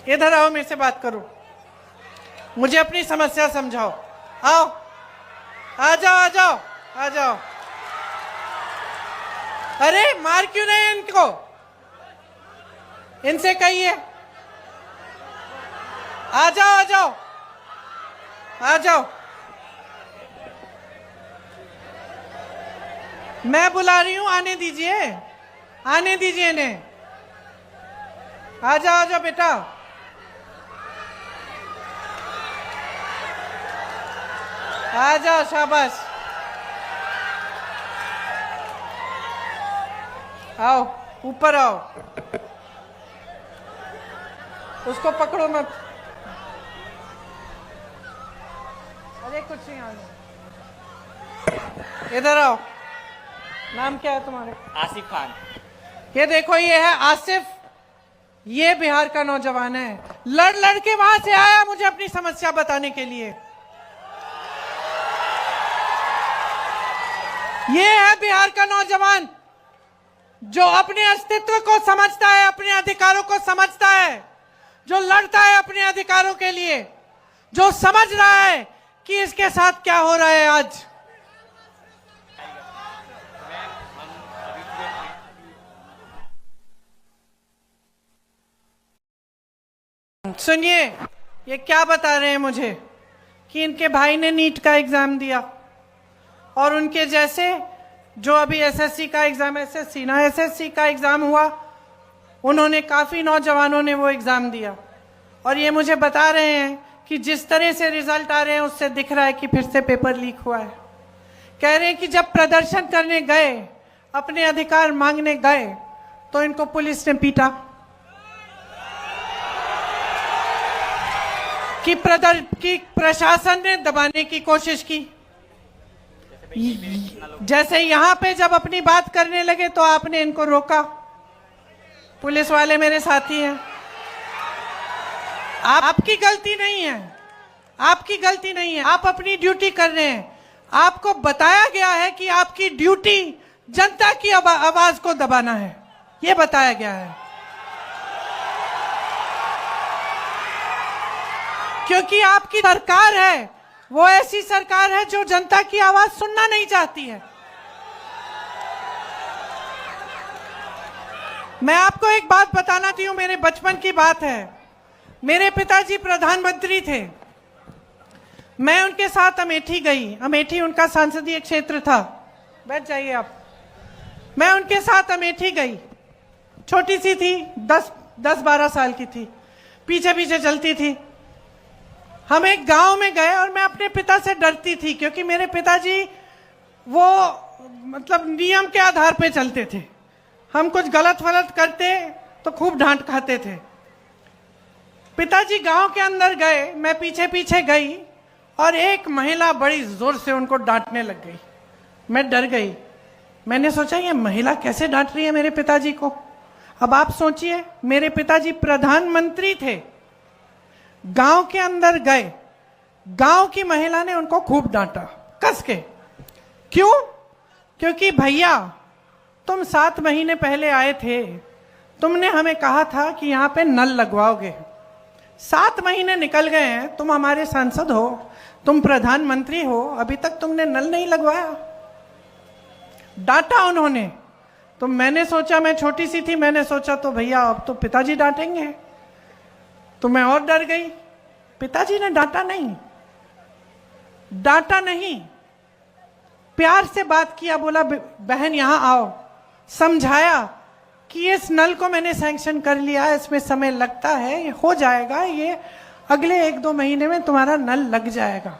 इधर आओ, मेरे से बात करो, मुझे अपनी समस्या समझाओ। आओ, आ जाओ आ जाओ आ जाओ। अरे मार क्यों नहीं इनको? इनसे कहिए आ जाओ आ जाओ आ जाओ। मैं बुला रही हूं, आने दीजिए, आने दीजिए इन्हें। आ जाओ बेटा। आ जाओ, शाबाश। आओ, ऊपर आओ। उसको पकड़ो मत। अरे कुछ नहीं, आने। इधर आओ। नाम क्या है तुम्हारे? आसिफ खान। ये देखो, ये है आसिफ, ये बिहार का नौजवान है। लड़ लड़ के वहां से आया मुझे अपनी समस्या बताने के लिए। ये है बिहार का नौजवान जो अपने अस्तित्व को समझता है, अपने अधिकारों को समझता है, जो लड़ता है अपने अधिकारों के लिए, जो समझ रहा है कि इसके साथ क्या हो रहा है आज। सुनिए, ये क्या बता रहे हैं मुझे कि इनके भाई ने नीट का एग्जाम दिया और उनके जैसे जो अभी एसएससी का एग्जाम, एसएससी का एग्जाम हुआ, उन्होंने, काफी नौजवानों ने वो एग्जाम दिया और ये मुझे बता रहे हैं कि जिस तरह से रिजल्ट आ रहे हैं उससे दिख रहा है कि फिर से पेपर लीक हुआ है। कह रहे हैं कि जब प्रदर्शन करने गए, अपने अधिकार मांगने गए, तो इनको पुलिस ने पीटा, कि प्रशासन ने दबाने की कोशिश की। जैसे यहां पे जब अपनी बात करने लगे तो आपने इनको रोका। पुलिस वाले मेरे साथी हैं। आपकी गलती नहीं है, आपकी गलती नहीं है, आप अपनी ड्यूटी कर रहे हैं। आपको बताया गया है कि आपकी ड्यूटी जनता की आवाज को दबाना है, ये बताया गया है। क्योंकि आपकी सरकार है, वो ऐसी सरकार है जो जनता की आवाज सुनना नहीं चाहती है। मैं आपको एक बात बताना चाहती हूं, मेरे बचपन की बात है। मेरे पिताजी प्रधानमंत्री थे, मैं उनके साथ अमेठी गई। अमेठी उनका संसदीय क्षेत्र था। बैठ जाइए आप। मैं उनके साथ अमेठी गई, छोटी सी थी, 10-12 साल की थी, पीछे पीछे चलती थी। हम एक गांव में गए और मैं अपने पिता से डरती थी क्योंकि मेरे पिताजी वो मतलब नियम के आधार पे चलते थे। हम कुछ गलत वलत करते तो खूब डांट खाते थे। पिताजी गांव के अंदर गए, मैं पीछे पीछे गई और एक महिला बड़ी जोर से उनको डांटने लग गई। मैं डर गई। मैंने सोचा ये महिला कैसे डांट रही है मेरे पिताजी को। अब आप सोचिए, मेरे पिताजी प्रधानमंत्री थे, गांव के अंदर गए, गांव की महिला ने उनको खूब डांटा कस के। क्यों? क्योंकि भैया तुम 7 महीने पहले आए थे, तुमने हमें कहा था कि यहाँ पे नल लगवाओगे। 7 महीने निकल गए हैं, तुम हमारे सांसद हो, तुम प्रधानमंत्री हो, अभी तक तुमने नल नहीं लगवाया। डांटा उन्होंने। तो मैंने सोचा, मैं छोटी सी थी, मैंने सोचा तो भैया अब तो पिताजी डांटेंगे, तो मैं और डर गई। पिताजी ने डांटा नहीं, डांटा नहीं, प्यार से बात किया, बोला बहन यहां आओ, समझाया कि इस नल को मैंने सैंक्शन कर लिया है, इसमें समय लगता है, ये हो जाएगा, ये अगले 1-2 महीने में तुम्हारा नल लग जाएगा।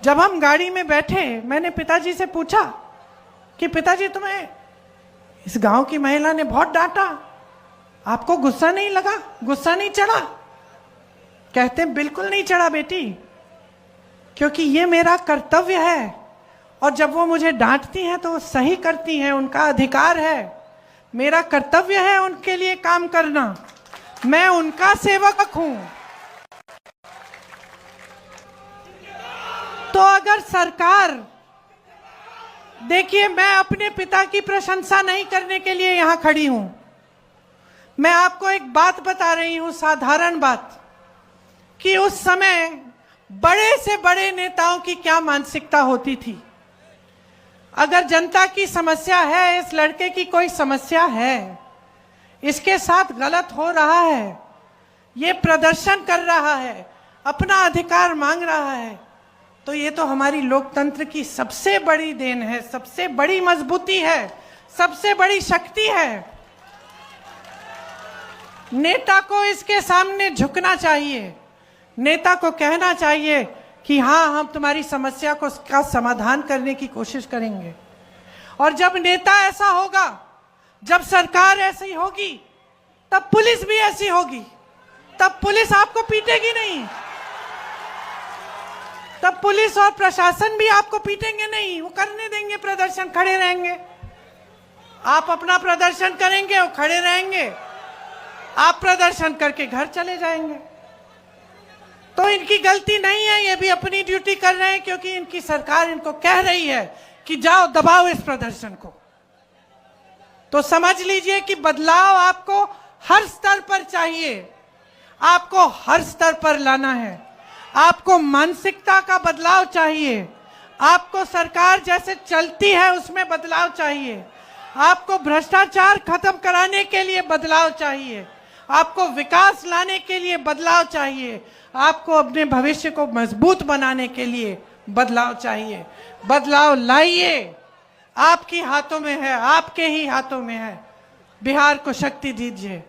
जब हम गाड़ी में बैठे, मैंने पिताजी से पूछा कि पिताजी तुम्हें इस गांव की महिला ने बहुत डांटा, आपको गुस्सा नहीं लगा, गुस्सा नहीं चढ़ा? कहते बिल्कुल नहीं चढ़ा बेटी, क्योंकि ये मेरा कर्तव्य है और जब वो मुझे डांटती हैं तो वो सही करती हैं, उनका अधिकार है, मेरा कर्तव्य है उनके लिए काम करना, मैं उनका सेवक हूं। तो अगर सरकार, देखिए मैं अपने पिता की प्रशंसा नहीं करने के लिए यहां खड़ी हूं, मैं आपको एक बात बता रही हूं, साधारण बात, कि उस समय बड़े से बड़े नेताओं की क्या मानसिकता होती थी। अगर जनता की समस्या है, इस लड़के की कोई समस्या है, इसके साथ गलत हो रहा है, ये प्रदर्शन कर रहा है, अपना अधिकार मांग रहा है, तो ये तो हमारी लोकतंत्र की सबसे बड़ी देन है, सबसे बड़ी मजबूती है, सबसे बड़ी शक्ति है। नेता को इसके सामने झुकना चाहिए, नेता को कहना चाहिए कि हाँ, हम तुम्हारी समस्या को का समाधान करने की कोशिश करेंगे। और जब नेता ऐसा होगा, जब सरकार ऐसी होगी, तब पुलिस भी ऐसी होगी। तब पुलिस आपको पीटेगी नहीं, तब पुलिस और प्रशासन भी आपको पीटेंगे नहीं, वो करने देंगे प्रदर्शन, खड़े रहेंगे। आप अपना प्रदर्शन करेंगे, वो खड़े रहेंगे, आप प्रदर्शन करके घर चले जाएंगे। तो इनकी गलती नहीं है, ये भी अपनी ड्यूटी कर रहे हैं, क्योंकि इनकी सरकार इनको कह रही है कि जाओ दबाओ इस प्रदर्शन को। तो समझ लीजिए कि बदलाव आपको हर स्तर पर चाहिए, आपको हर स्तर पर लाना है। आपको मानसिकता का बदलाव चाहिए, आपको सरकार जैसे चलती है उसमें बदलाव चाहिए, आपको भ्रष्टाचार खत्म कराने के लिए बदलाव चाहिए, आपको विकास लाने के लिए बदलाव चाहिए, आपको अपने भविष्य को मजबूत बनाने के लिए बदलाव चाहिए। बदलाव लाइए, आपके हाथों में है, आपके ही हाथों में है। बिहार को शक्ति दीजिए।